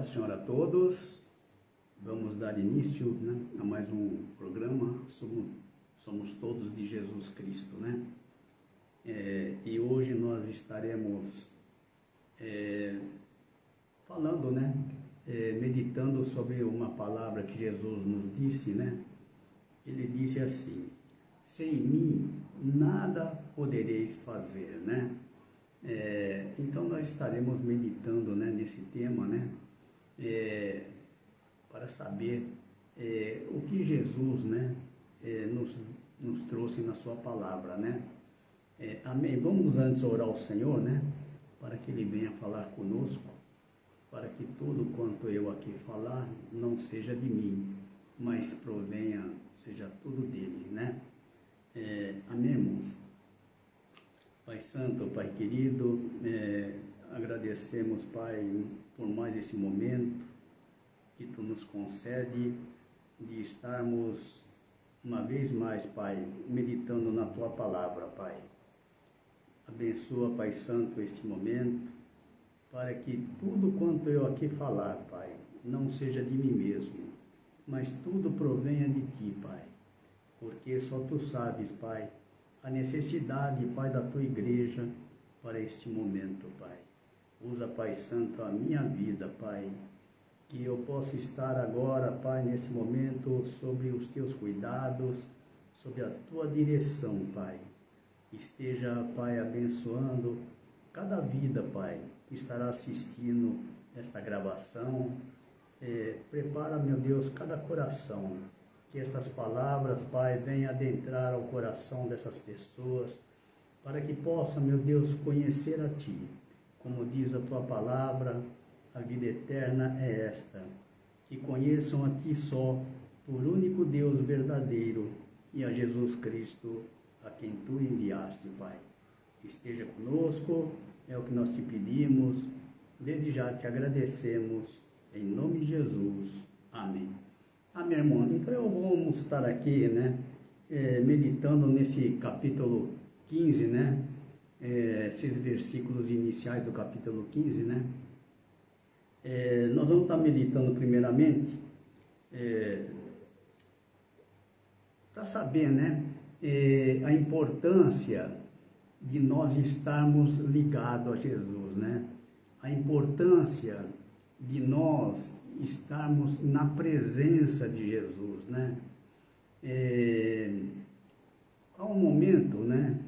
do Senhor a todos. Vamos dar início, né, a mais um programa. Somos todos de Jesus Cristo, né? E hoje nós estaremos falando, né, meditando sobre uma palavra que Jesus nos disse, né? Ele disse assim: sem mim nada podereis fazer, né? Então nós estaremos meditando, né, nesse tema, né? Para saber o que Jesus, né, nos trouxe na sua palavra, né? Amém. Vamos antes orar ao Senhor, né, para que Ele venha falar conosco, para que tudo quanto eu aqui falar não seja de mim, mas seja tudo dele, né? Amém, irmãos? Pai Santo, Pai querido, agradecemos, Pai, por mais esse momento que Tu nos concede de estarmos uma vez mais, Pai, meditando na Tua palavra, Pai. Abençoa, Pai Santo, este momento, para que tudo quanto eu aqui falar, Pai, não seja de mim mesmo, mas tudo provenha de Ti, Pai, porque só Tu sabes, Pai, a necessidade, Pai, da Tua igreja para este momento, Pai. Usa, Pai Santo, a minha vida, Pai, que eu possa estar agora, Pai, nesse momento, sobre os Teus cuidados, sobre a Tua direção, Pai. Esteja, Pai, abençoando cada vida, Pai, que estará assistindo esta gravação. Prepara, meu Deus, cada coração, que essas palavras, Pai, venham adentrar ao coração dessas pessoas, para que possam, meu Deus, conhecer a Ti. Como diz a Tua palavra, a vida eterna é esta, que conheçam a Ti só, por único Deus verdadeiro, e a Jesus Cristo, a quem Tu enviaste, Pai. Esteja conosco, é o que nós Te pedimos, desde já Te agradecemos, em nome de Jesus. Amém. Amém, irmão. Então vamos estar aqui, né, meditando nesse capítulo 15, né, esses versículos iniciais do capítulo 15, né. Nós vamos estar meditando primeiramente para saber, né, a importância de nós estarmos ligados a Jesus, né, a importância de nós estarmos na presença de Jesus, né? Há um momento, né?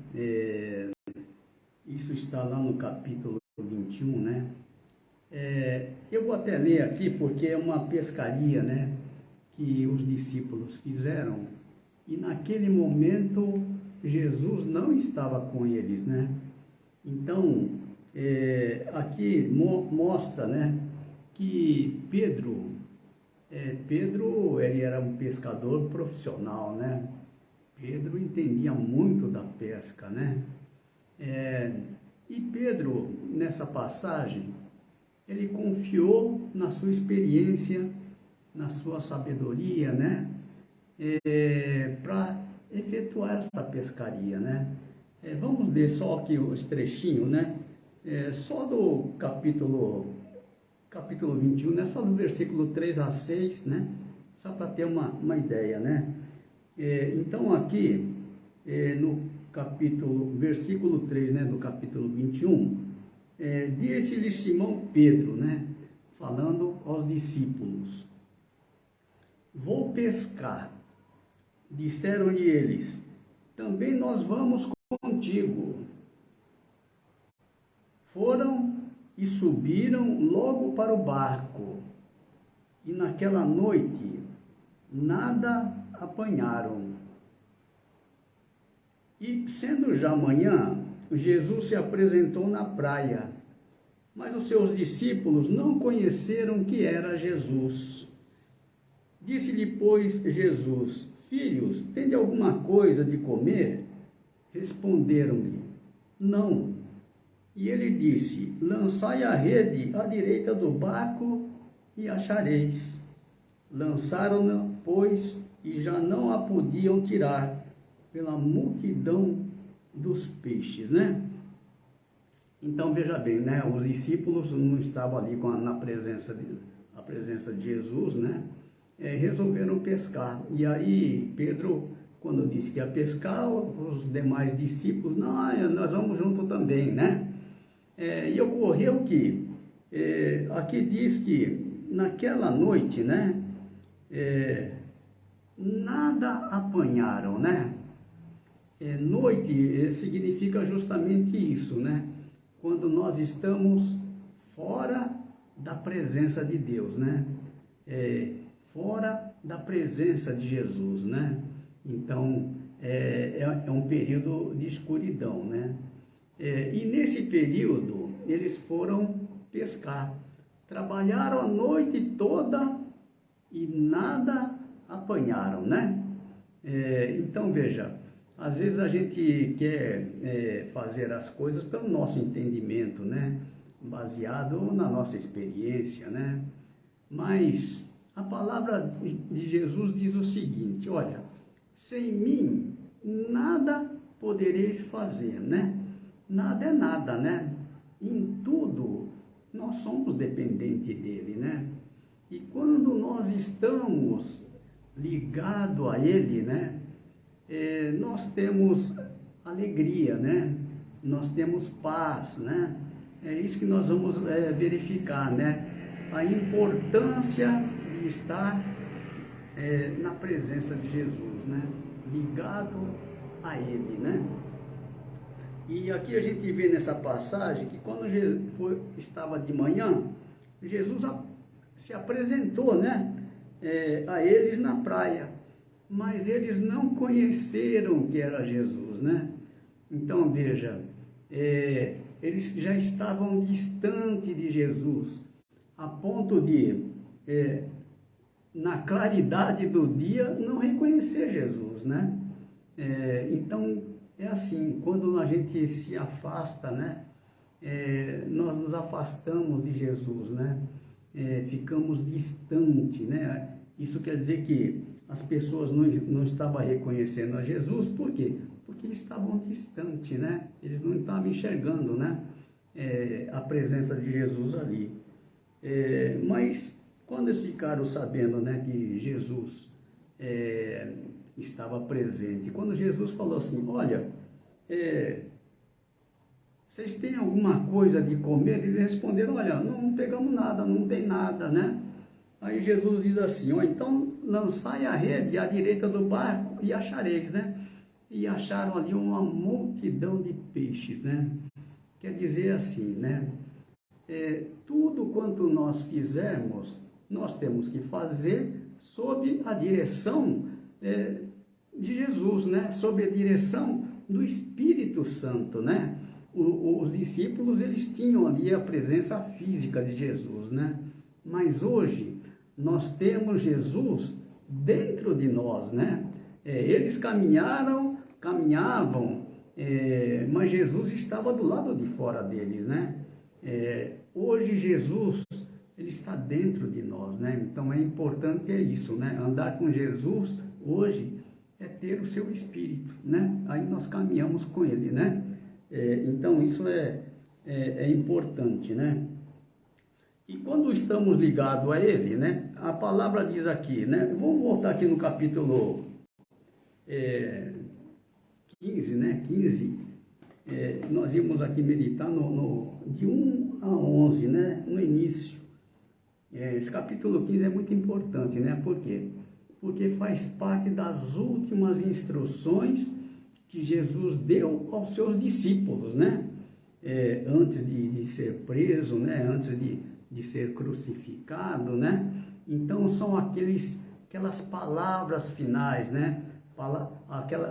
Isso está lá no capítulo 21, né? Eu vou até ler aqui porque é uma pescaria, né, que os discípulos fizeram, e naquele momento Jesus não estava com eles, né? Então, aqui mostra, né, que Pedro, ele era um pescador profissional, né? Pedro entendia muito da pesca, né? E Pedro, nessa passagem, ele confiou na sua experiência, na sua sabedoria, né? Para efetuar essa pescaria, né? Vamos ler só aqui os trechinhos, né? Só do capítulo 21, né? Só do versículo 3 a 6, né? Só para ter uma ideia, né? Então aqui, no versículo 3, né, do capítulo 21, disse-lhe Simão Pedro, né, falando aos discípulos: vou pescar. Disseram-lhe eles: também nós vamos contigo. Foram e subiram logo para o barco, e naquela noite nada apanharam. E sendo já manhã, Jesus se apresentou na praia, mas os seus discípulos não conheceram que era Jesus. Disse-lhe, pois, Jesus: filhos, tende alguma coisa de comer? Responderam-lhe: não. E ele disse: lançai a rede à direita do barco e achareis. Lançaram-na, pois, e já não a podiam tirar, pela multidão dos peixes, né? Então, veja bem, né? Os discípulos não estavam ali na presença a presença de Jesus, né? Resolveram pescar. E aí Pedro, quando disse que ia pescar, os demais discípulos, não, nós vamos junto também, né? E ocorreu que, aqui diz que naquela noite, né? Nada apanharam, né? Noite significa justamente isso, né? Quando nós estamos fora da presença de Deus, né? Fora da presença de Jesus, né? Então, é um período de escuridão, né? E nesse período, eles foram pescar. Trabalharam a noite toda e nada apanharam, né? Então, veja, às vezes a gente quer fazer as coisas pelo nosso entendimento, né? Baseado na nossa experiência, né? Mas a palavra de Jesus diz o seguinte, olha, sem mim nada podereis fazer, né? Nada é nada, né? Em tudo nós somos dependentes dele, né? E quando nós estamos ligados a ele, né? Nós temos alegria, né? Nós temos paz, né? É isso que nós vamos verificar, né? A importância de estar na presença de Jesus, né? Ligado a ele, né? E aqui a gente vê nessa passagem que quando estava de manhã, Jesus se apresentou, né? A eles na praia, mas eles não conheceram que era Jesus, né? Então veja, eles já estavam distante de Jesus, a ponto de, na claridade do dia, não reconhecer Jesus, né? Então, é assim, quando a gente se afasta, né? Nós nos afastamos de Jesus, né? Ficamos distantes, né? Isso quer dizer que as pessoas não estavam reconhecendo a Jesus, por quê? Porque eles estavam distantes, né? Eles não estavam enxergando, né? A presença de Jesus ali. Mas quando eles ficaram sabendo, né, que Jesus estava presente, quando Jesus falou assim, olha, vocês têm alguma coisa de comer? Eles responderam, olha, não pegamos nada, não tem nada, né? Aí Jesus diz assim, então lançai a rede à direita do barco e achareis, né? E acharam ali uma multidão de peixes, né? Quer dizer assim, né? Tudo quanto nós fizermos, nós temos que fazer sob a direção de Jesus, né? Sob a direção do Espírito Santo, né? Os discípulos, eles tinham ali a presença física de Jesus, né? Mas hoje nós temos Jesus dentro de nós, né? Eles caminhavam, mas Jesus estava do lado de fora deles, né? Hoje Jesus, ele está dentro de nós, né? Então é importante isso, né? Andar com Jesus hoje é ter o seu Espírito, né? Aí nós caminhamos com ele, né? Então isso é importante, né? E quando estamos ligados a ele, né? A palavra diz aqui, né? Vamos voltar aqui no capítulo 15, né? 15, nós íamos aqui meditar de 1 a 11, né? No início. Esse capítulo 15 é muito importante, né? Por quê? Porque faz parte das últimas instruções que Jesus deu aos seus discípulos, né? Antes de ser preso, né? Antes de ser crucificado, né? Então são aquelas palavras finais, né?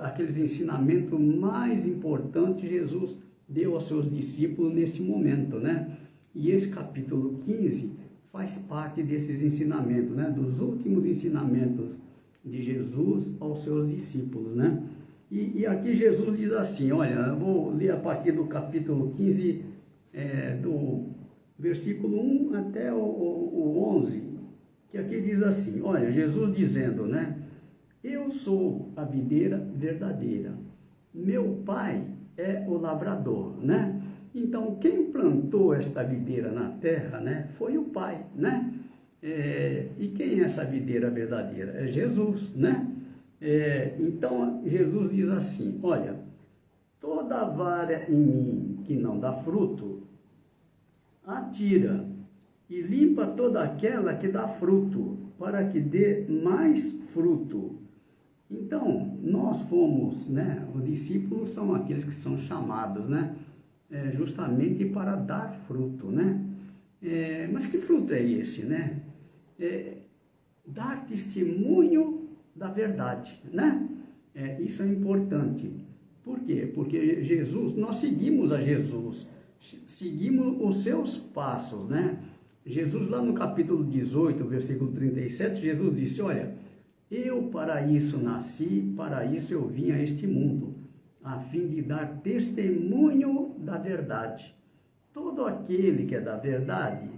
Aqueles ensinamentos mais importantes Jesus deu aos seus discípulos nesse momento, né? E esse capítulo 15 faz parte desses ensinamentos, né? Dos últimos ensinamentos de Jesus aos seus discípulos, né? E aqui Jesus diz assim, olha, eu vou ler a partir do capítulo 15, do versículo 1 até o 11, que aqui diz assim, olha, Jesus dizendo, né? Eu sou a videira verdadeira, meu pai é o lavrador, né? Então, quem plantou esta videira na terra, né? Foi o pai, né? E quem é essa videira verdadeira? É Jesus, né? Então, Jesus diz assim, olha, toda vara em mim que não dá fruto, atira e limpa toda aquela que dá fruto, para que dê mais fruto. Então, nós fomos, né, os discípulos são aqueles que são chamados, né, justamente para dar fruto, né? Mas que fruto é esse, né? Dar testemunho da verdade, né? Isso é importante. Por quê? Porque Jesus, nós seguimos a Jesus, seguimos os seus passos, né? Jesus, lá no capítulo 18, versículo 37, Jesus disse, olha, eu para isso nasci, para isso eu vim a este mundo, a fim de dar testemunho da verdade. Todo aquele que é da verdade,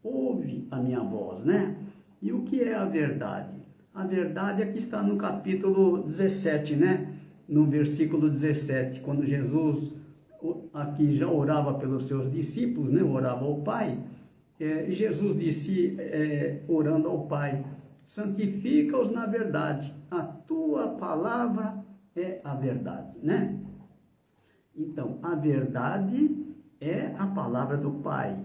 ouve a minha voz, né? E o que é a verdade? A verdade é que está no capítulo 17, né? No versículo 17, quando Jesus aqui já orava pelos seus discípulos, né? Orava ao Pai, Jesus disse, orando ao Pai, santifica-os na verdade, a tua palavra é a verdade, né? Então, a verdade é a palavra do Pai.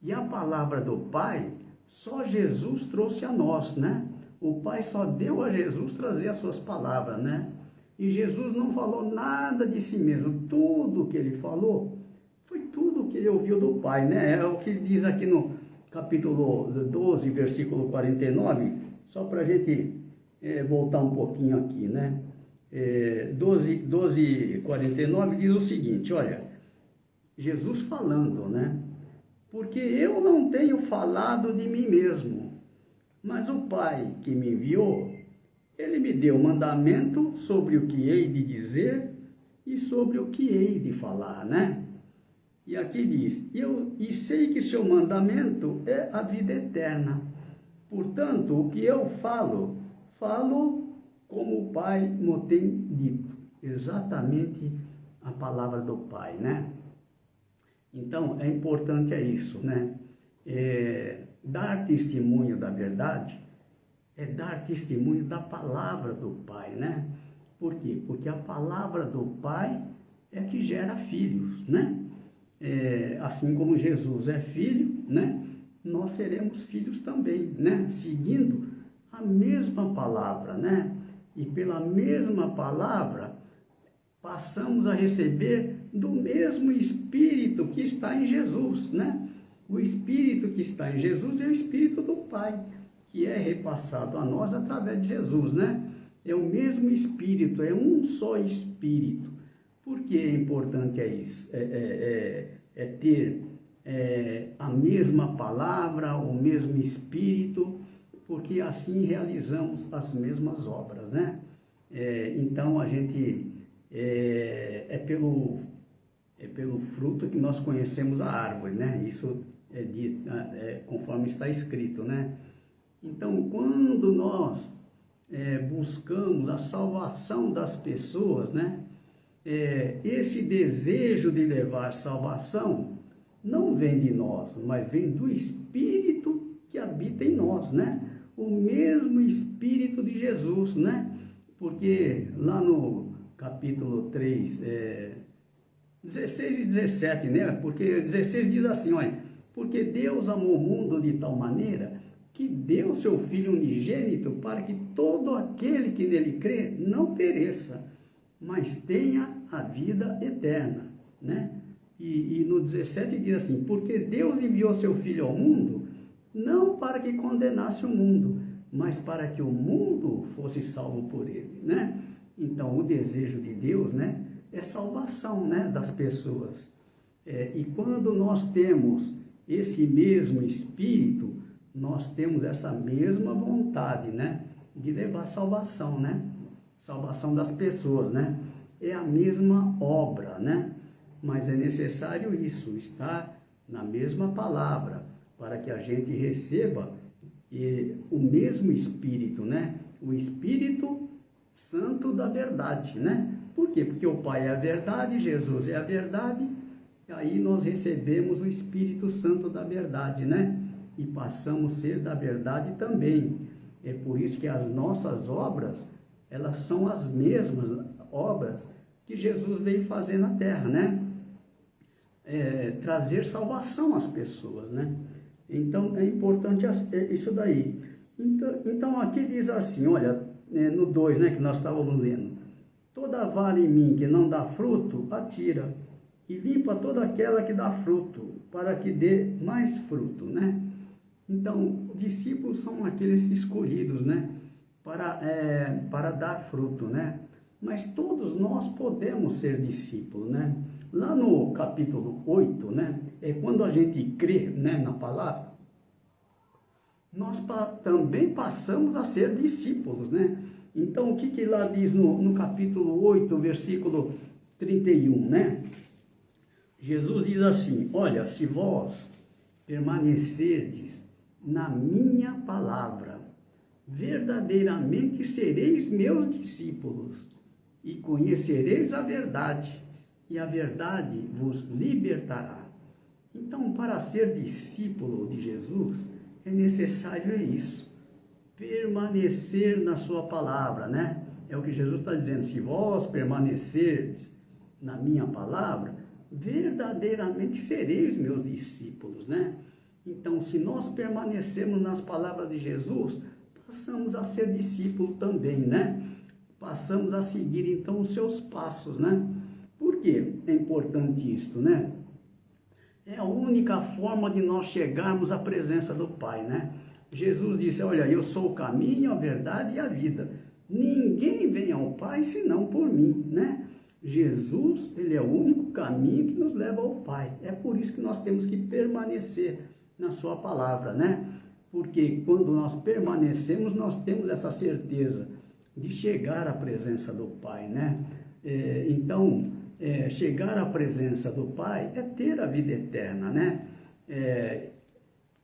E a palavra do Pai, só Jesus trouxe a nós, né? O Pai só deu a Jesus trazer as suas palavras, né? E Jesus não falou nada de si mesmo. Tudo que ele falou foi tudo que ele ouviu do Pai, né? É o que diz aqui no capítulo 12, versículo 49, só para a gente voltar um pouquinho aqui, né? 12, 49 diz o seguinte, olha, Jesus falando, né? Porque eu não tenho falado de mim mesmo, mas o Pai que me enviou, ele me deu mandamento sobre o que hei de dizer e sobre o que hei de falar, né? E aqui diz, e sei que seu mandamento é a vida eterna. Portanto, o que eu falo como o Pai me tem dito. Exatamente a palavra do Pai, né? Então, é importante isso, né? Dar testemunho da verdade é dar testemunho da palavra do Pai, né? Por quê? Porque a palavra do Pai é que gera filhos, né? Assim como Jesus é filho, né? Nós seremos filhos também, né? Seguindo a mesma palavra, né? E pela mesma palavra passamos a receber do mesmo Espírito que está em Jesus, né? O Espírito que está em Jesus é o Espírito do Pai, que é repassado a nós através de Jesus, né? É o mesmo Espírito, é um só Espírito. Por que é importante isso? Ter a mesma palavra, o mesmo Espírito, porque assim realizamos as mesmas obras, né? Então a gente pelo fruto que nós conhecemos a árvore, né? Isso conforme está escrito, né? Então, quando nós buscamos a salvação das pessoas, né? Esse desejo de levar salvação não vem de nós, mas vem do Espírito que habita em nós, né? O mesmo Espírito de Jesus, né? Porque lá no capítulo 3, 16 e 17, né? Porque 16 diz assim, olha, porque Deus amou o mundo de tal maneira que deu seu Filho unigênito para que todo aquele que nele crê não pereça, mas tenha a vida eterna, né? E no 17 diz assim, porque Deus enviou seu Filho ao mundo, não para que condenasse o mundo, mas para que o mundo fosse salvo por ele, né? Então, o desejo de Deus, né, é salvação, né, das pessoas. E quando nós temos esse mesmo Espírito, nós temos essa mesma vontade, né, de levar salvação, né? Salvação das pessoas, né? É a mesma obra, né? Mas é necessário isso, estar na mesma palavra, para que a gente receba o mesmo Espírito, né? O Espírito Santo da verdade, né? Por quê? Porque o Pai é a verdade, Jesus é a verdade, e aí nós recebemos o Espírito Santo da verdade, né? E passamos a ser da verdade também. É por isso que as nossas obras, elas são as mesmas obras que Jesus veio fazer na terra, né? Trazer salvação às pessoas, né? Então, é importante isso daí. Então aqui diz assim, olha, no 2, né, que nós estávamos lendo. Toda vara em mim que não dá fruto, atira, e limpa toda aquela que dá fruto, para que dê mais fruto, né? Então, discípulos são aqueles escolhidos, né, para dar fruto, né? Mas todos nós podemos ser discípulos, né? Lá no capítulo 8, né, é quando a gente crê, né, na palavra, nós também passamos a ser discípulos, né? Então, o que lá diz no capítulo 8, versículo 31, né? Jesus diz assim, olha, se vós permanecerdes na minha palavra, verdadeiramente sereis meus discípulos, e conhecereis a verdade, e a verdade vos libertará. Então, para ser discípulo de Jesus, é necessário isso, permanecer na sua palavra, né? É o que Jesus está dizendo, se vós permanecerdes na minha palavra, verdadeiramente sereis meus discípulos, né? Então, se nós permanecermos nas palavras de Jesus, passamos a ser discípulo também, né? Passamos a seguir, então, os seus passos, né? Por que é importante isto, né? É a única forma de nós chegarmos à presença do Pai, né? Jesus disse, olha, eu sou o caminho, a verdade e a vida. Ninguém vem ao Pai senão por mim, né? Jesus, ele é o único caminho que nos leva ao Pai. É por isso que nós temos que permanecer na sua palavra, né? Porque quando nós permanecemos, nós temos essa certeza de chegar à presença do Pai, né? Então, chegar à presença do Pai é ter a vida eterna, né?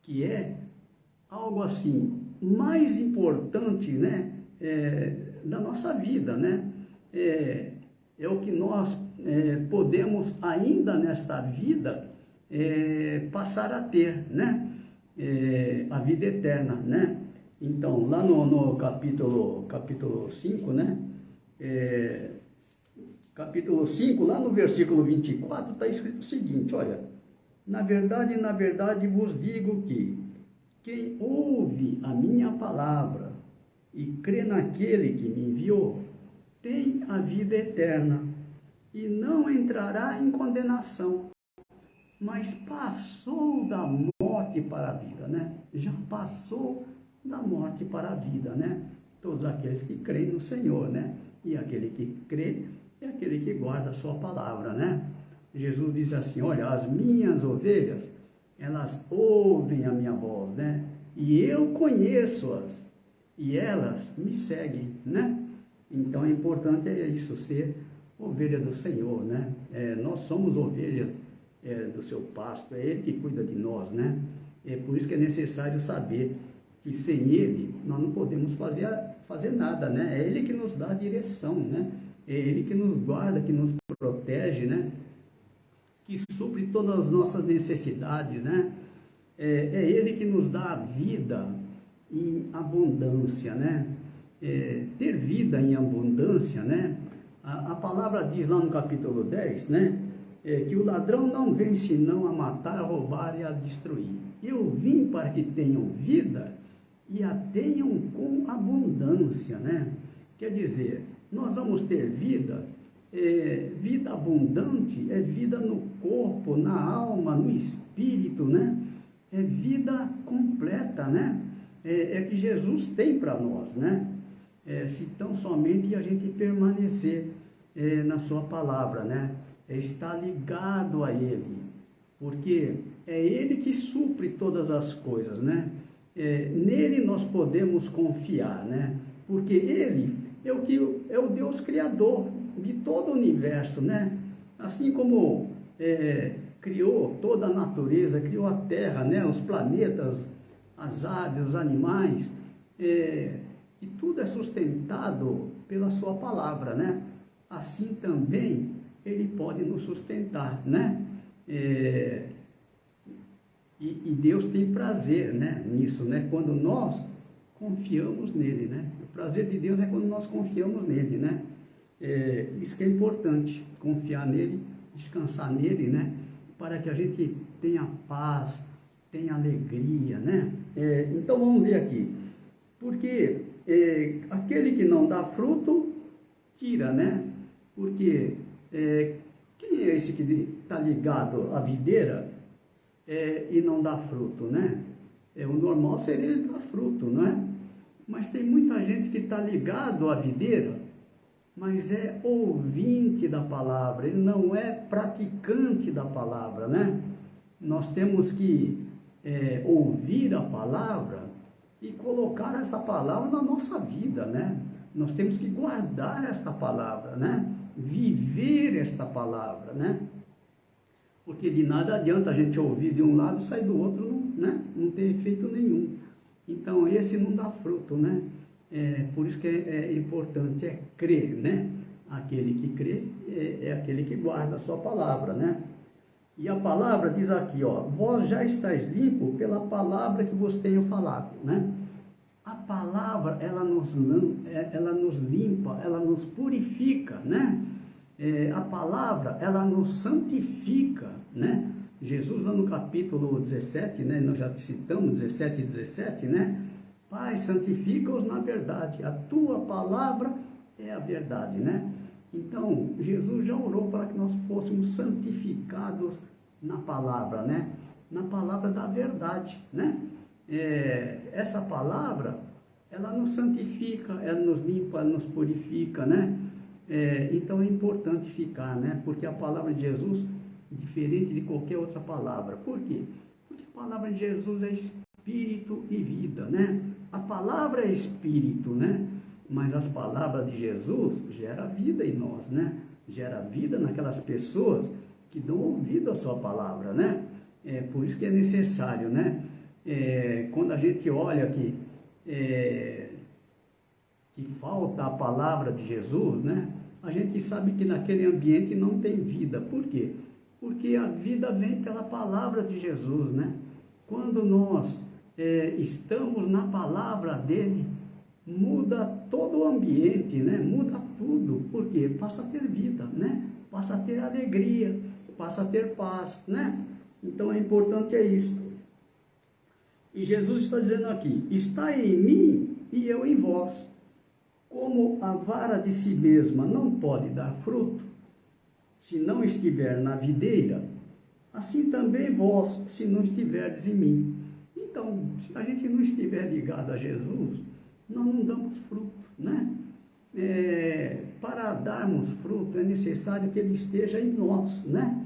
Que é algo assim, mais importante, né? Da nossa vida, né? É o que nós podemos ainda nesta vida passar a ter, né? A vida eterna, né? Então, lá no capítulo 5, né? Capítulo 5, lá no versículo 24, está escrito o seguinte, olha, na verdade vos digo que quem ouve a minha palavra e crê naquele que me enviou, tem a vida eterna e não entrará em condenação, mas passou da morte para a vida, né? Já passou da morte para a vida, né? Todos aqueles que creem no Senhor, né? E aquele que crê é aquele que guarda a sua palavra, né? Jesus diz assim, olha, as minhas ovelhas, elas ouvem a minha voz, né? E eu conheço-as, e elas me seguem, né? Então é importante isso, ser ovelha do Senhor, né? Nós somos ovelhas do seu pasto, é Ele que cuida de nós, né? É por isso que é necessário saber que sem Ele nós não podemos fazer nada, né? É Ele que nos dá a direção, né? É Ele que nos guarda, que nos protege, né? Que supre todas as nossas necessidades, né? É Ele que nos dá a vida em abundância, né? Ter vida em abundância, né? A palavra diz lá no capítulo 10, né? Que o ladrão não vem senão a matar, a roubar e a destruir. Eu vim para que tenham vida e a tenham com abundância, né? Quer dizer, nós vamos ter vida, vida abundante, é vida no corpo, na alma, no espírito, né? É vida completa, né? Que Jesus tem para nós, né? Se tão somente a gente permanecer na sua palavra, né? Estar ligado a Ele, porque é Ele que supre todas as coisas, né? Nele nós podemos confiar, né? Porque Ele é o Deus Criador de todo o universo, né? Assim como criou toda a natureza, criou a terra, né? Os planetas, as aves, os animais, e tudo é sustentado pela sua palavra, né? Assim também Ele pode nos sustentar, né? E Deus tem prazer, né, nisso, né, quando nós confiamos nele, né? O prazer de Deus é quando nós confiamos nele, né? Isso que é importante, confiar nele, descansar nele, né? Para que a gente tenha paz, tenha alegria, né? Então vamos ver aqui, porque aquele que não dá fruto, tira, né? Porque quem é esse que está ligado à videira e não dá fruto, né? O normal seria ele dar fruto, não é? Mas tem muita gente que está ligado à videira, mas é ouvinte da palavra, ele não é praticante da palavra, né? Nós temos que ouvir a palavra e colocar essa palavra na nossa vida, né? Nós temos que guardar esta palavra, né? Viver esta palavra, né? Porque de nada adianta a gente ouvir de um lado e sair do outro, né? Não tem efeito nenhum. Então, esse não dá fruto, né? Por isso que é importante, crer, né? Aquele que crê é aquele que guarda a sua palavra, né? E a palavra diz aqui, ó, vós já estáis limpo pela palavra que vos tenho falado, né? A palavra, ela nos limpa, ela nos purifica, né? A palavra, ela nos santifica, né? Jesus, lá no capítulo 17, né? Nós já citamos 17 e 17, né? Pai, santifica-os na verdade, a tua palavra é a verdade, né? Então, Jesus já orou para que nós fôssemos santificados na palavra, né? Na palavra da verdade, né? Essa palavra, ela nos santifica, ela nos limpa, ela nos purifica, né? Então é importante ficar, né? Porque a palavra de Jesus é diferente de qualquer outra palavra. Por quê? Porque a palavra de Jesus é espírito e vida, né? A palavra é espírito, né? Mas as palavras de Jesus geram vida em nós, né? Gera vida naquelas pessoas que dão ouvido à sua palavra, né? Por isso que é necessário, né? Quando a gente olha que falta a palavra de Jesus, né? A gente sabe que naquele ambiente não tem vida. Por quê? Porque a vida vem pela palavra de Jesus, né? Quando nós estamos na palavra dele, muda todo o ambiente, né? Muda tudo. Por quê? Passa a ter vida, né? Passa a ter alegria, passa a ter paz, né? Então é importante isso. E Jesus está dizendo aqui, está em mim e eu em vós. Como a vara de si mesma não pode dar fruto, se não estiver na videira, assim também vós, se não estiverdes em mim. Então, se a gente não estiver ligado a Jesus, nós não damos fruto, né? Para darmos fruto é necessário que ele esteja em nós, né?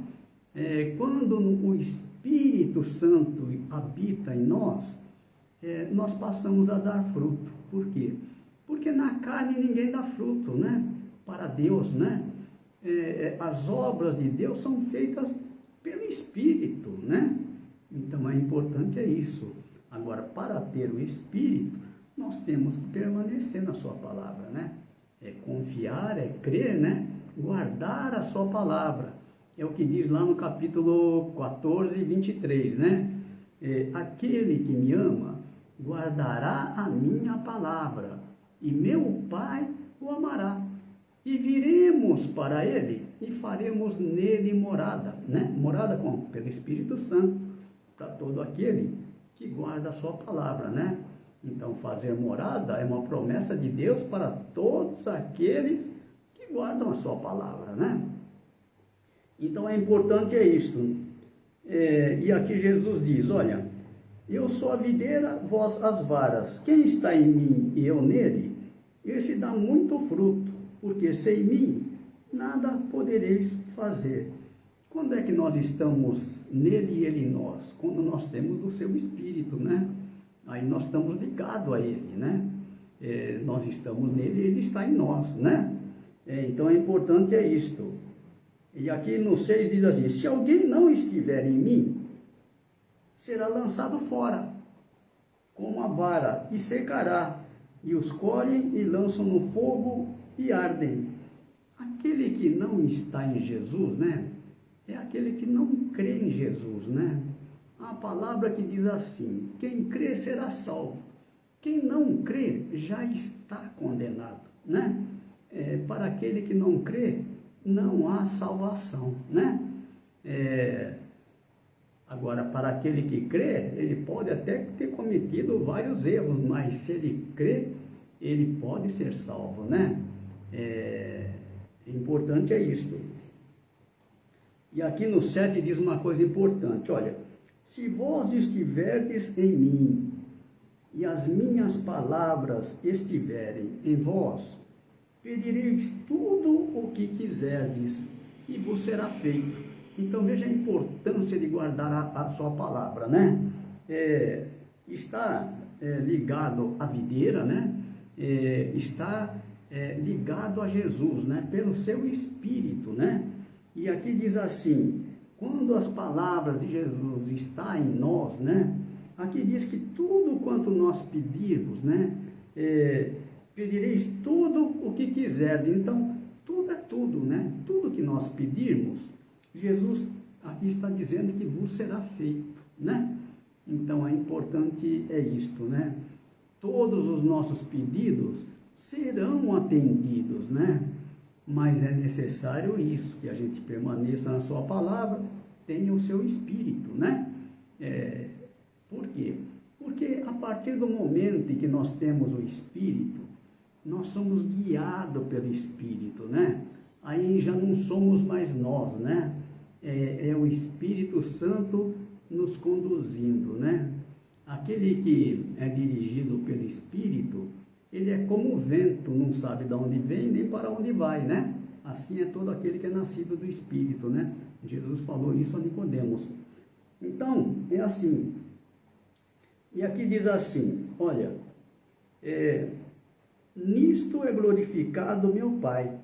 Quando o Espírito Santo habita em nós, nós passamos a dar fruto. Por quê? Porque na carne ninguém dá fruto, né? Para Deus, né? As obras de Deus são feitas pelo Espírito, né? Então é importante isso. Agora, para ter o Espírito, nós temos que permanecer na sua palavra, né? Confiar, crer, né? Guardar a sua palavra. É o que diz lá no capítulo 14, 23, né? Aquele que me ama, guardará a minha palavra, e meu Pai o amará. E viremos para ele e faremos nele morada, né? Morada como? Pelo Espírito Santo, para todo aquele que guarda a sua palavra, né? Então, fazer morada é uma promessa de Deus para todos aqueles que guardam a sua palavra, né? Então, é importante isso. E aqui Jesus diz, olha, eu sou a videira, vós as varas. Quem está em mim e eu nele, esse dá muito fruto, porque sem mim nada podereis fazer. Quando é que nós estamos nele e ele em nós? Quando nós temos o seu Espírito, né? Aí nós estamos ligados a ele, né? Nós estamos nele e ele está em nós, né? Então é importante isto. E aqui no 6 diz assim, se alguém não estiver em mim, será lançado fora, como a vara, e secará, e os colhem e lançam no fogo e ardem. Aquele que não está em Jesus, né? É aquele que não crê em Jesus, né? a palavra que diz assim: quem crê será salvo. Quem não crê já está condenado, né? Para aquele que não crê, não há salvação, né? Agora, para aquele que crê, ele pode até ter cometido vários erros, mas se ele crê, ele pode ser salvo, né? Importante é isso. E aqui no 7 diz uma coisa importante, olha: se vós estiverdes em mim, e as minhas palavras estiverem em vós, pedireis tudo o que quiserdes, e vos será feito. Então veja a importância de guardar a sua palavra, né? Está ligado à videira, né? Está ligado a Jesus, né? Pelo seu Espírito, né? E aqui diz assim: quando as palavras de Jesus estão em nós, né? Aqui diz que tudo quanto nós pedirmos, né? Pedireis tudo o que quiserdes. Então, tudo é tudo, né? Tudo que nós pedirmos, Jesus aqui está dizendo que vos será feito, né? Então, é importante isto, né? Todos os nossos pedidos serão atendidos, né? Mas é necessário isso, que a gente permaneça na sua palavra, tenha o seu Espírito, né? Por quê? Porque a partir do momento em que nós temos o Espírito, nós somos guiados pelo Espírito, né? Aí já não somos mais nós, né? É o Espírito Santo nos conduzindo, né? Aquele que é dirigido pelo Espírito, ele é como o vento, não sabe de onde vem nem para onde vai, né? Assim é todo aquele que é nascido do Espírito, né? Jesus falou isso a Nicodemos. Então, é assim. E aqui diz assim, olha, nisto é glorificado meu Pai,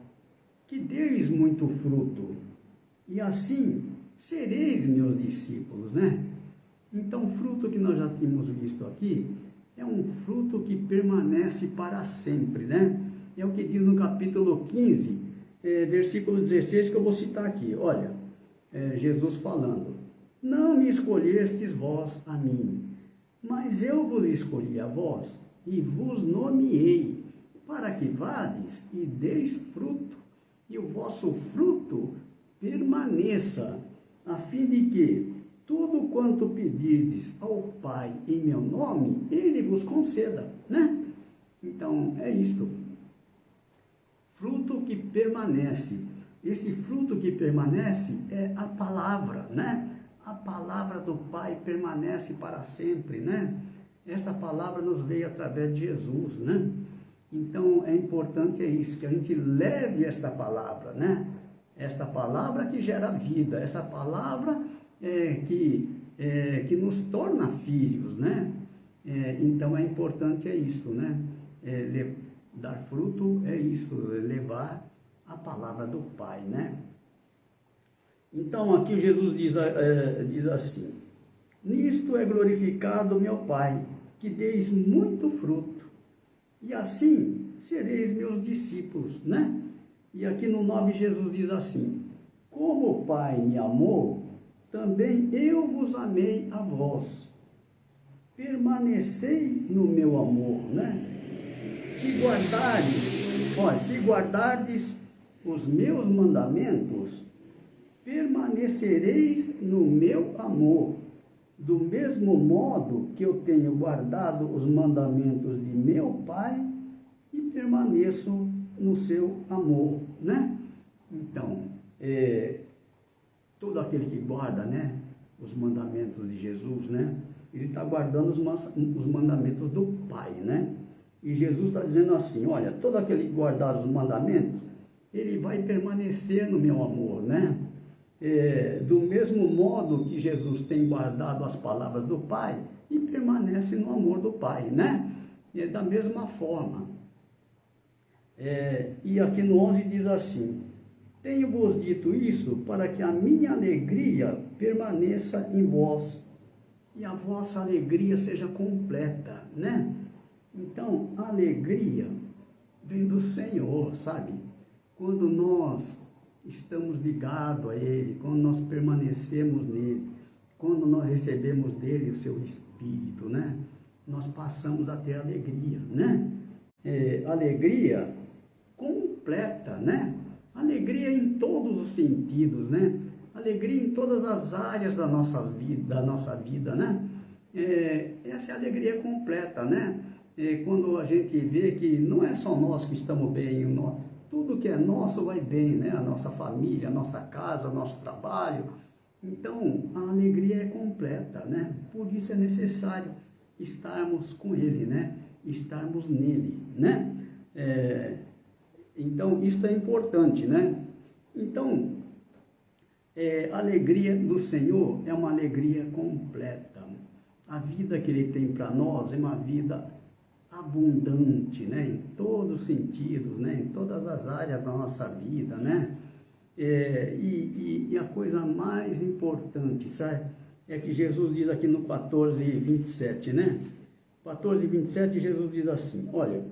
que deis muito fruto, e assim sereis meus discípulos, né? Então, o fruto que nós já tínhamos visto aqui é um fruto que permanece para sempre, né? É o que diz no capítulo 15, versículo 16, que eu vou citar aqui. Olha, Jesus falando: não me escolhestes vós a mim, mas eu vos escolhi a vós e vos nomeei, para que vades e deis fruto, e o vosso fruto permaneça, a fim de que tudo quanto pedirdes ao Pai em meu nome, Ele vos conceda, né? Então, é isto. Fruto que permanece. Esse fruto que permanece é a palavra, né? A palavra do Pai permanece para sempre, né? Esta palavra nos veio através de Jesus, né? Então, é importante isso, que a gente leve esta palavra, né? Esta palavra que gera vida, essa palavra que nos torna filhos, né? Então, é importante isso, né? Dar fruto é isso, levar a palavra do Pai, né? Então, aqui Jesus diz assim: nisto é glorificado meu Pai, que deis muito fruto, e assim sereis meus discípulos, né? E aqui no 9 Jesus diz assim: como o Pai me amou, também eu vos amei a vós. Permanecei no meu amor, né? Se guardardes os meus mandamentos, permanecereis no meu amor, do mesmo modo que eu tenho guardado os mandamentos de meu Pai e permaneço no seu amor, né? Então, todo aquele que guarda, né, os mandamentos de Jesus, né, ele está guardando os mandamentos do Pai, né? E Jesus está dizendo assim: olha, todo aquele que guardar os mandamentos, ele vai permanecer no meu amor, né? Do mesmo modo que Jesus tem guardado as palavras do Pai e permanece no amor do Pai, né? Da mesma forma. E aqui no 11 diz assim: tenho-vos dito isso para que a minha alegria permaneça em vós e a vossa alegria seja completa, né? Então, a alegria vem do Senhor, sabe? Quando nós estamos ligados a Ele, quando nós permanecemos nele, quando nós recebemos dele o seu Espírito, né? Nós passamos a ter alegria, né? Alegria completa, né? Alegria em todos os sentidos, né? Alegria em todas as áreas da nossa vida, né? Essa é a alegria completa, né? Quando a gente vê que não é só nós que estamos bem, tudo que é nosso vai bem, né? A nossa família, a nossa casa, o nosso trabalho. Então, a alegria é completa, né? Por isso é necessário estarmos com Ele, né? Estarmos nele, né? Então, isso é importante, né? Então, a alegria do Senhor é uma alegria completa. A vida que Ele tem para nós é uma vida abundante, né? Em todos os sentidos, né? Em todas as áreas da nossa vida, né? E a coisa mais importante, sabe? É que Jesus diz aqui no 14:27, né? 14:27, Jesus diz assim: olha,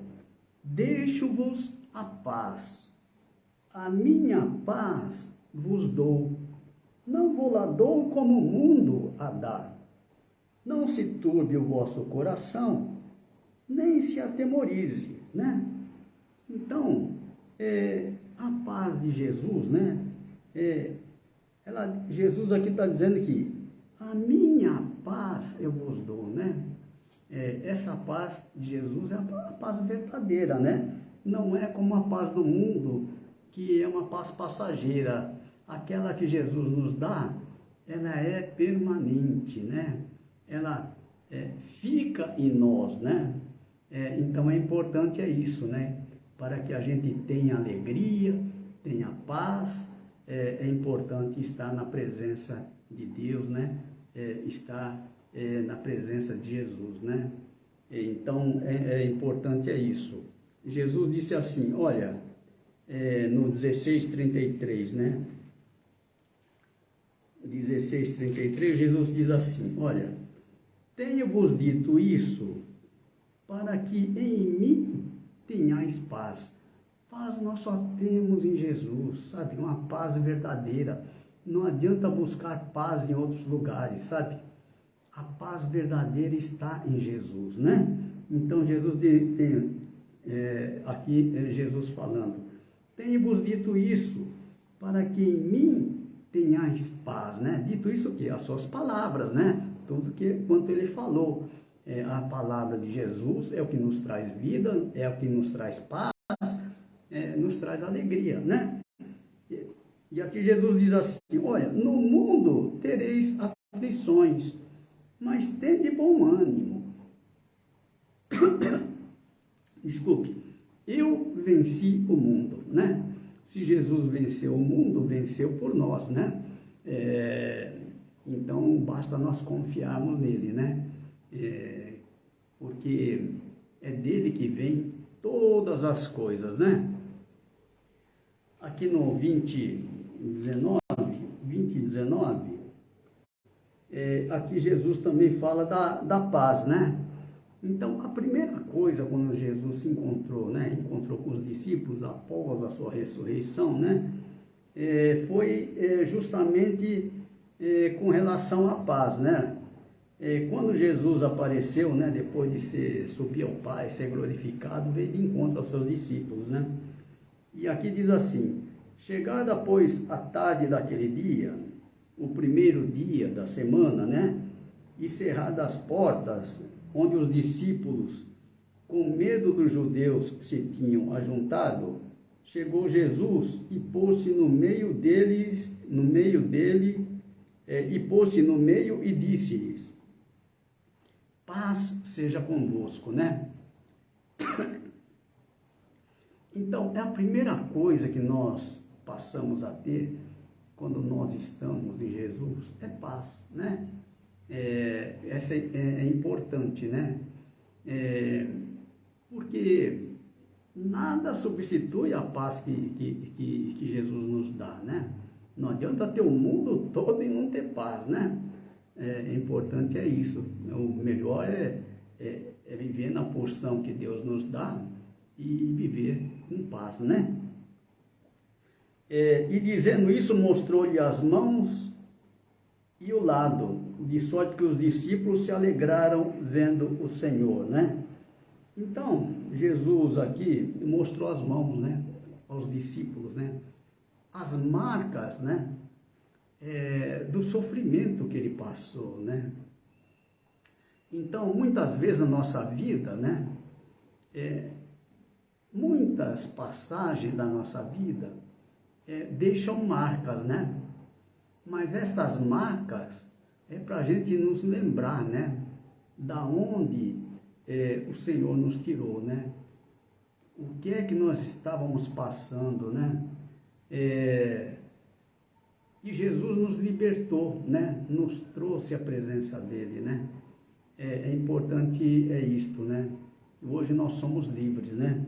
deixo-vos a paz, a minha paz vos dou, não vou lá dou como o mundo a dá. Não se turbe o vosso coração, nem se atemorize, né? Então, a paz de Jesus, né? Jesus aqui está dizendo que a minha paz eu vos dou, né? Essa paz de Jesus é a paz verdadeira, né? Não é como a paz do mundo, que é uma paz passageira. Aquela que Jesus nos dá, ela é permanente, né? Ela fica em nós, né? Então é importante isso, né? Para que a gente tenha alegria, tenha paz, é importante estar na presença de Deus, né? Estar na presença de Jesus, né? Então importante isso. Jesus disse assim, olha, no 16:33, né? 16:33, Jesus diz assim, olha, tenho-vos dito isso para que em mim tenhais paz. Paz nós só temos em Jesus, sabe? Uma paz verdadeira. Não adianta buscar paz em outros lugares, sabe? A paz verdadeira está em Jesus, né? Então Jesus aqui Jesus falando, tenho-vos dito isso para que em mim tenhais paz, né? Dito isso o quê? As suas palavras, né? Tudo quanto ele falou. A palavra de Jesus é o que nos traz vida, é o que nos traz paz, nos traz alegria, né? E aqui Jesus diz assim, olha, no mundo tereis aflições, mas tende bom ânimo. Desculpe, eu venci o mundo, né? Se Jesus venceu o mundo, venceu por nós, né? Então, basta nós confiarmos nele, né? Porque é dele que vem todas as coisas, né? Aqui no 20:19, aqui Jesus também fala da paz, né? Então, a primeira coisa quando Jesus se encontrou, né? Encontrou com os discípulos após a sua ressurreição, né? Foi justamente com relação à paz, né? Quando Jesus apareceu, né, depois de subir ao Pai, ser glorificado, veio de encontro aos seus discípulos, né? E aqui diz assim, chegada, pois, a tarde daquele dia, o primeiro dia da semana, né? E cerradas as portas, onde os discípulos, com medo dos judeus, se tinham ajuntado, chegou Jesus e pôs-se no meio dele, e disse-lhes, paz seja convosco, né? Então, é a primeira coisa que nós passamos a ter quando nós estamos em Jesus, é paz, né? Essa é importante, né? Porque nada substitui a paz que Jesus nos dá, né? Não adianta ter o mundo todo e não ter paz, né? Importante isso. O melhor é viver na porção que Deus nos dá e viver com paz, né? E dizendo isso, mostrou-lhe as mãos e o lado, de sorte que os discípulos se alegraram vendo o Senhor, né? Então, Jesus aqui mostrou as mãos, né, aos discípulos, né, as marcas, né, do sofrimento que ele passou, né? Então, muitas vezes na nossa vida, né, muitas passagens da nossa vida deixam marcas, né? Mas essas marcas é para a gente nos lembrar, né, da onde o Senhor nos tirou, né? O que é que nós estávamos passando, né? E Jesus nos libertou, né? Nos trouxe a presença dele, né? É importante isto, né? Hoje nós somos livres, né?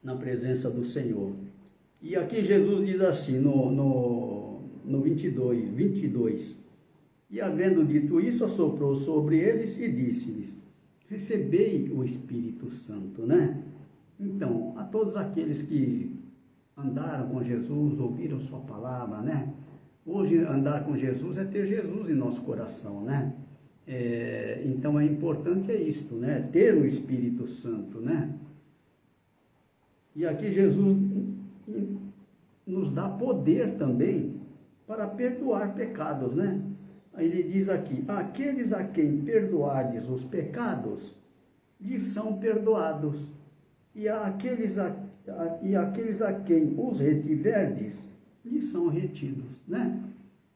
Na presença do Senhor. E aqui Jesus diz assim, no 22, e havendo dito isso, assoprou sobre eles e disse-lhes, recebei o Espírito Santo, né? Então, a todos aqueles que andaram com Jesus, ouviram sua palavra, né? Hoje, andar com Jesus é ter Jesus em nosso coração, né? Então, é importante isto, né? Ter o Espírito Santo, né? E aqui Jesus nos dá poder também para perdoar pecados, né? Aí ele diz aqui, aqueles a quem perdoardes os pecados, lhes são perdoados, e aqueles a quem os retiverdes, lhes são retidos, né?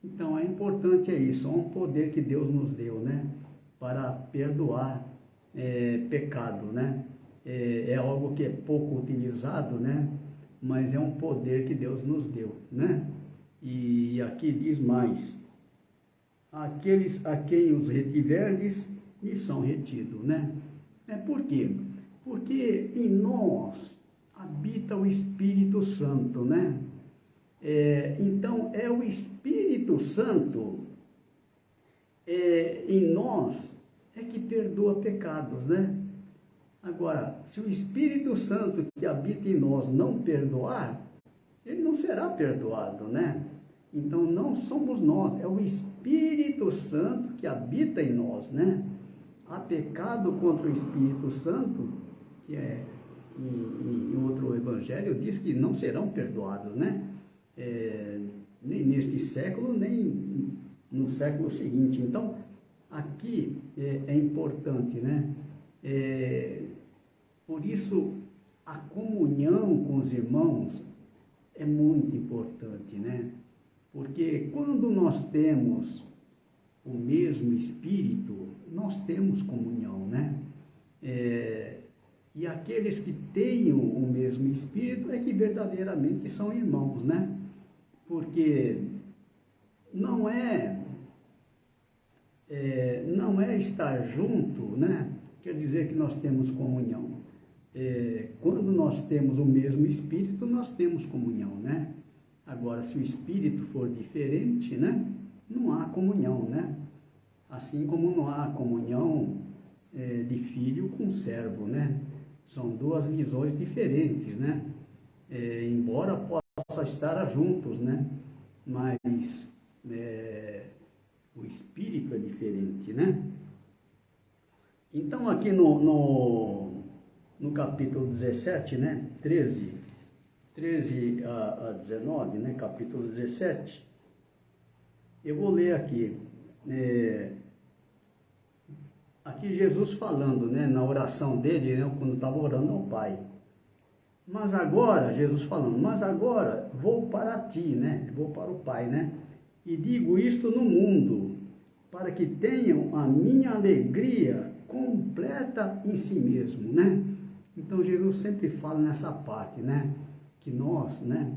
Então é importante isso, é um poder que Deus nos deu, né? Para perdoar pecado, né? É algo que é pouco utilizado, né? Mas é um poder que Deus nos deu, né? E aqui diz mais, aqueles a quem os retiverdes, lhes são retidos, né? Por quê? Porque em nós habita o Espírito Santo, né? Então, é o Espírito Santo em nós que perdoa pecados, né? Agora, se o Espírito Santo que habita em nós não perdoar, ele não será perdoado, né? Então, não somos nós, é o Espírito Santo que habita em nós, né? Há pecado contra o Espírito Santo, que em outro evangelho diz que não serão perdoados, né? Nem neste século, nem no século seguinte. Então, aqui é importante, né? Por isso, a comunhão com os irmãos é muito importante, né? Porque quando nós temos o mesmo Espírito, nós temos comunhão, né? E aqueles que tenham o mesmo Espírito é que verdadeiramente são irmãos, né? Porque não é estar junto, né? Quer dizer que nós temos comunhão. Quando nós temos o mesmo Espírito, nós temos comunhão, né? Agora, se o Espírito for diferente, né? Não há comunhão, né? Assim como não há comunhão de filho com servo, né? São duas visões diferentes, né? Embora possam estar juntos, né? Mas o Espírito é diferente, né? Então, aqui no capítulo 17, né? 13 a 19, né? Capítulo 17, eu vou ler aqui. Aqui Jesus falando, né? Na oração dele, né, quando estava orando ao Pai. Mas agora, Jesus falando, mas agora vou para ti, né? Vou para o Pai, né? E digo isto no mundo, para que tenham a minha alegria completa em si mesmo, né? Então Jesus sempre fala nessa parte, né? Que nós, né?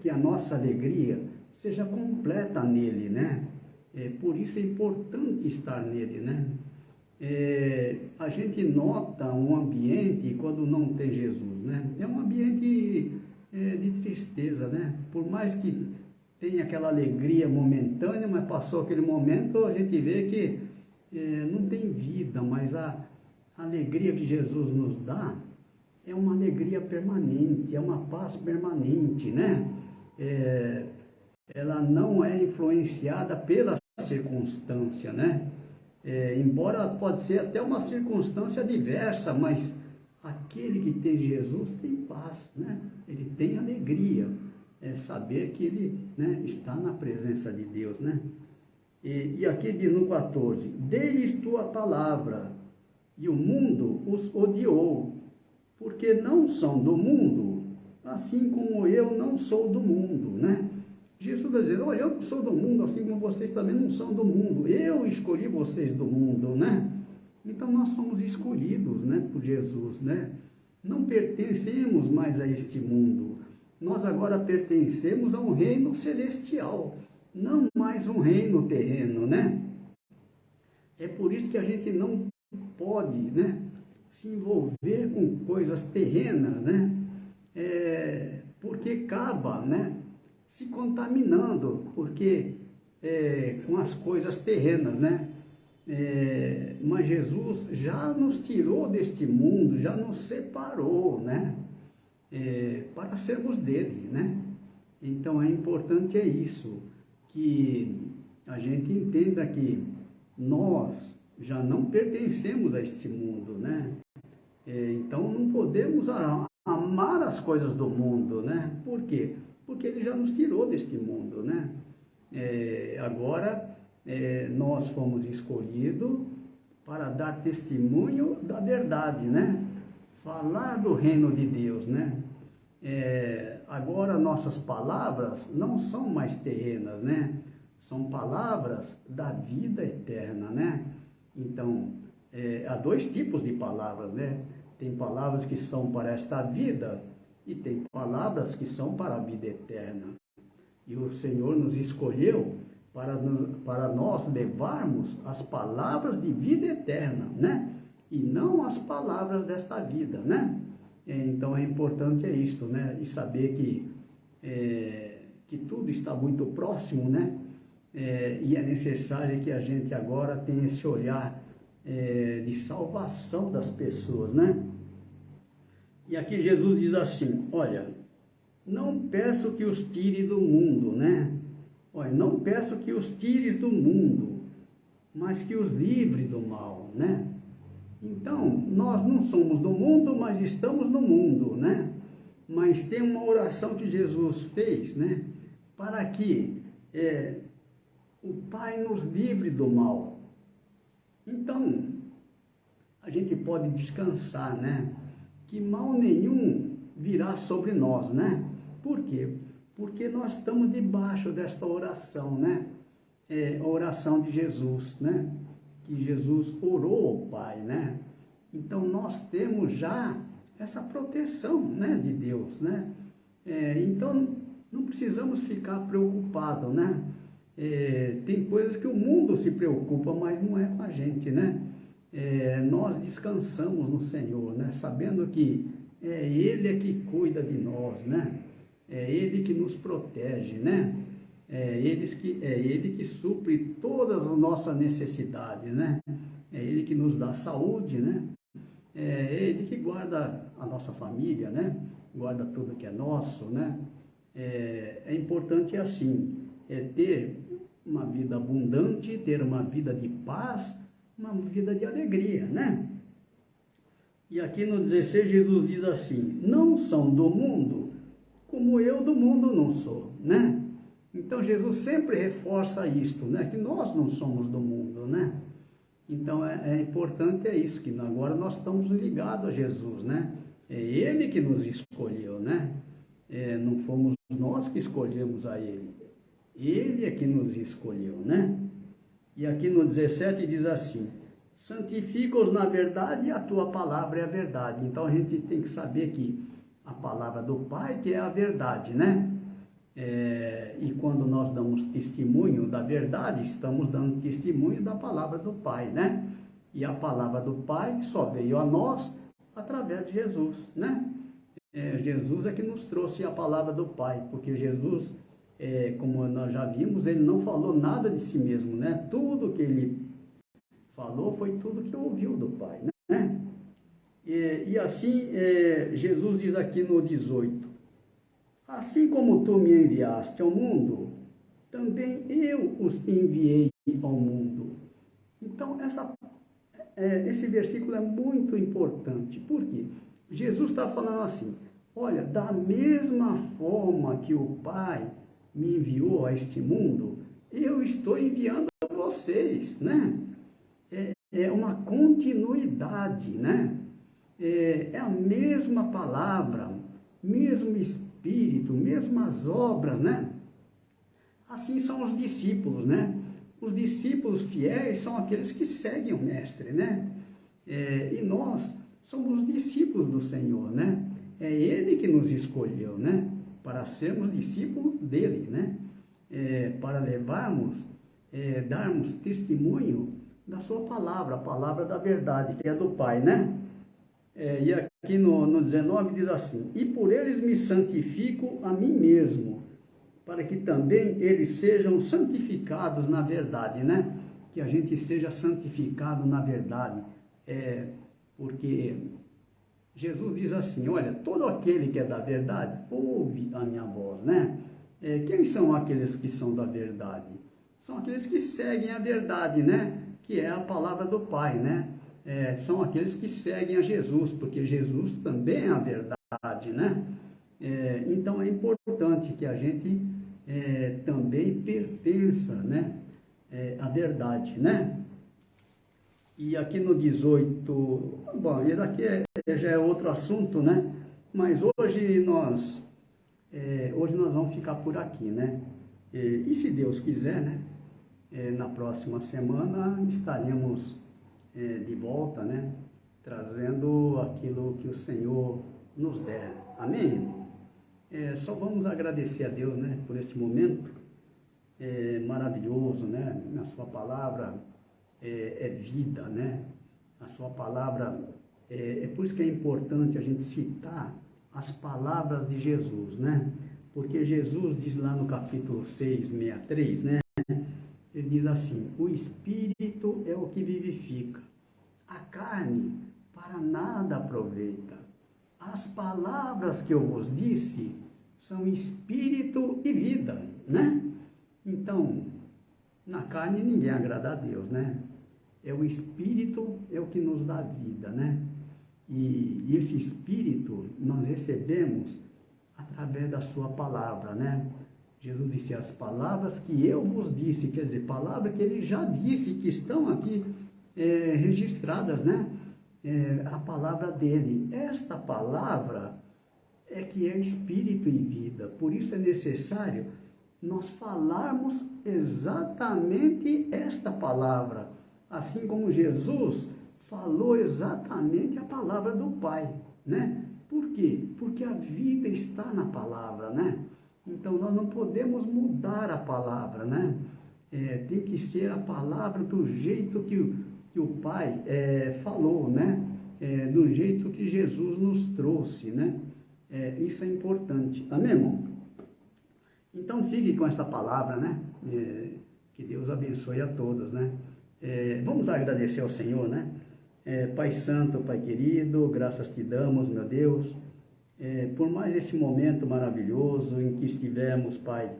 Que a nossa alegria seja completa nele, né? Por isso é importante estar nele, né? A gente nota um ambiente quando não tem Jesus, né? É um ambiente de tristeza, né? Por mais que tenha aquela alegria momentânea, mas passou aquele momento, a gente vê que não tem vida, mas a alegria que Jesus nos dá é uma alegria permanente, é uma paz permanente, né? ela não é influenciada pela circunstância, né? Embora pode ser até uma circunstância adversa, mas aquele que tem Jesus tem paz, né? Ele tem alegria, saber que ele, né, está na presença de Deus, né? E aqui diz no 14, dei-lhes tua palavra, e o mundo os odiou, porque não são do mundo, assim como eu não sou do mundo, né? Jesus está dizendo, olha, eu não sou do mundo, assim como vocês também não são do mundo. Eu escolhi vocês do mundo, né? Então nós somos escolhidos, né, por Jesus, né? Não pertencemos mais a este mundo. Nós agora pertencemos a um reino celestial, não mais um reino terreno, né? É por isso que a gente não pode, né, se envolver com coisas terrenas, né? Porque acaba, né, se contaminando, porque com as coisas terrenas, né? Mas Jesus já nos tirou deste mundo, já nos separou, né? Para sermos dele, né? Então é importante isso, que a gente entenda que nós já não pertencemos a este mundo, né? Então não podemos amar as coisas do mundo, né? Por quê? Porque ele já nos tirou deste mundo, né? Agora nós fomos escolhidos para dar testemunho da verdade, né? Falar do reino de Deus, né? Agora nossas palavras não são mais terrenas, né? São palavras da vida eterna, né? Então, há dois tipos de palavras, né? Tem palavras que são para esta vida e tem palavras que são para a vida eterna. E o Senhor nos escolheu para nós levarmos as palavras de vida eterna, né? E não as palavras desta vida, né? Então é importante isto, né? E saber que tudo está muito próximo, né? E é necessário que a gente agora tenha esse olhar de salvação das pessoas, né? E aqui Jesus diz assim, olha, não peço que os tire do mundo, né? Olha, não peço que os tires do mundo, mas que os livre do mal, né? Então, nós não somos do mundo, mas estamos no mundo, né? Mas tem uma oração que Jesus fez, né? Para que o Pai nos livre do mal. Então, a gente pode descansar, né? Que mal nenhum virá sobre nós, né? Por quê? Porque nós estamos debaixo desta oração, né? A oração de Jesus, né? Que Jesus orou ao Pai, né? Então, nós temos já essa proteção, né, de Deus, né? Então, não precisamos ficar preocupados, né? Tem coisas que o mundo se preocupa, mas não é com a gente, né? Nós descansamos no Senhor, né? Sabendo que Ele que cuida de nós, né? É Ele que nos protege, né? É Ele que supre todas as nossas necessidades, né? É Ele que nos dá saúde, né? É Ele que guarda a nossa família, né? Guarda tudo que é nosso, né? É importante assim, ter uma vida abundante, ter uma vida de paz, uma vida de alegria, né? E aqui no 16 Jesus diz assim, não são do mundo, como eu do mundo não sou, né? Então Jesus sempre reforça isto, né? Que nós não somos do mundo, né? Então é importante isso, que agora nós estamos ligados a Jesus, né? É Ele que nos escolheu, né? Não fomos nós que escolhemos a Ele. Ele é que nos escolheu, né? E aqui no 17 diz assim, santifica-os na verdade, a tua palavra é a verdade. Então a gente tem que saber que a palavra do Pai que é a verdade, né? E quando nós damos testemunho da verdade, estamos dando testemunho da palavra do Pai, né? E a palavra do Pai só veio a nós através de Jesus, né? Jesus é que nos trouxe a palavra do Pai, porque Jesus, como nós já vimos, ele não falou nada de si mesmo, né? Tudo que ele falou foi tudo que ouviu do Pai, né? E assim, Jesus diz aqui no 18, Assim como tu me enviaste ao mundo, também eu os enviei ao mundo. Então, esse versículo é muito importante. Por quê? Jesus está falando assim, olha, da mesma forma que o Pai me enviou a este mundo, eu estou enviando a vocês, né? É uma continuidade, né? É a mesma palavra, mesmo Espírito, mesmas obras, né? Assim são os discípulos, né? Os discípulos fiéis são aqueles que seguem o Mestre, né? E nós somos discípulos do Senhor, né? É Ele que nos escolheu, né? Para sermos discípulos dele, né? Para levarmos, darmos testemunho da sua palavra, a palavra da verdade, que é do Pai, né? E aqui no 19 diz assim, e por eles me santifico a mim mesmo, para que também eles sejam santificados na verdade, né? Que a gente seja santificado na verdade, porque Jesus diz assim, olha, todo aquele que é da verdade, ouve a minha voz, né? Quem são aqueles que são da verdade? São aqueles que seguem a verdade, né? Que é a palavra do Pai, né? São aqueles que seguem a Jesus, porque Jesus também é a verdade, né? Então é importante que a gente também pertença, né? À verdade, né? E aqui no 18, bom, e daqui já é outro assunto, né? Mas hoje nós vamos ficar por aqui, né? E se Deus quiser, né? Na próxima semana estaremos de volta, né? Trazendo aquilo que o Senhor nos der. Amém? Só vamos agradecer a Deus, né? Por este momento maravilhoso, né? Na sua palavra vida, né? A sua palavra, por isso que é importante a gente citar as palavras de Jesus, né? Porque Jesus diz lá no capítulo 6, 63, né? Ele diz assim, o Espírito é o que vivifica, a carne para nada aproveita. As palavras que eu vos disse são Espírito e vida, né? Então, na carne ninguém agrada a Deus, né? O Espírito é o que nos dá vida, né? E esse Espírito nós recebemos através da sua palavra, né? Jesus disse, as palavras que eu vos disse, quer dizer, palavras que ele já disse, que estão aqui registradas, né? A palavra dele. Esta palavra que é Espírito e vida. Por isso é necessário nós falarmos exatamente esta palavra, assim como Jesus falou exatamente a palavra do Pai, né? Por quê? Porque a vida está na palavra, né? Então nós não podemos mudar a palavra, né? Tem que ser a palavra do jeito que o Pai falou, né? Do jeito que Jesus nos trouxe, né? Isso é importante. Amém, irmão? Então fique com essa palavra, né? Que Deus abençoe a todos, né? Vamos agradecer ao Senhor, né? Pai Santo, Pai querido, graças te damos, meu Deus, por mais esse momento maravilhoso em que estivemos, Pai,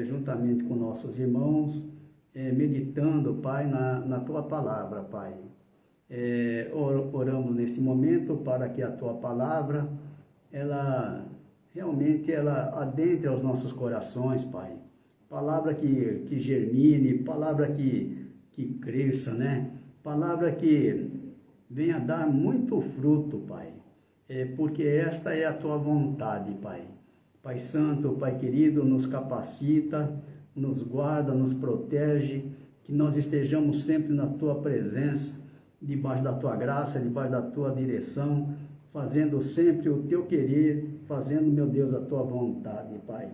juntamente com nossos irmãos, meditando, Pai, na Tua palavra, Pai. Oramos neste momento para que a Tua palavra, ela realmente adentre aos nossos corações, Pai. Palavra que germine, palavra que cresça, né? Palavra que venha dar muito fruto, Pai. Porque esta é a Tua vontade, Pai. Pai Santo, Pai querido, nos capacita, nos guarda, nos protege, que nós estejamos sempre na Tua presença, debaixo da Tua graça, debaixo da Tua direção, fazendo sempre o Teu querer, fazendo, meu Deus, a Tua vontade, Pai.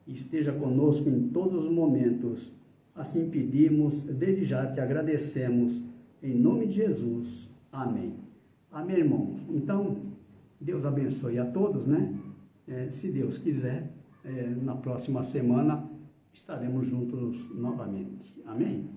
Esteja conosco em todos os momentos. Assim pedimos, desde já te agradecemos, em nome de Jesus. Amém. Amém, irmãos. Então, Deus abençoe a todos, né? Se Deus quiser, na próxima semana estaremos juntos novamente. Amém?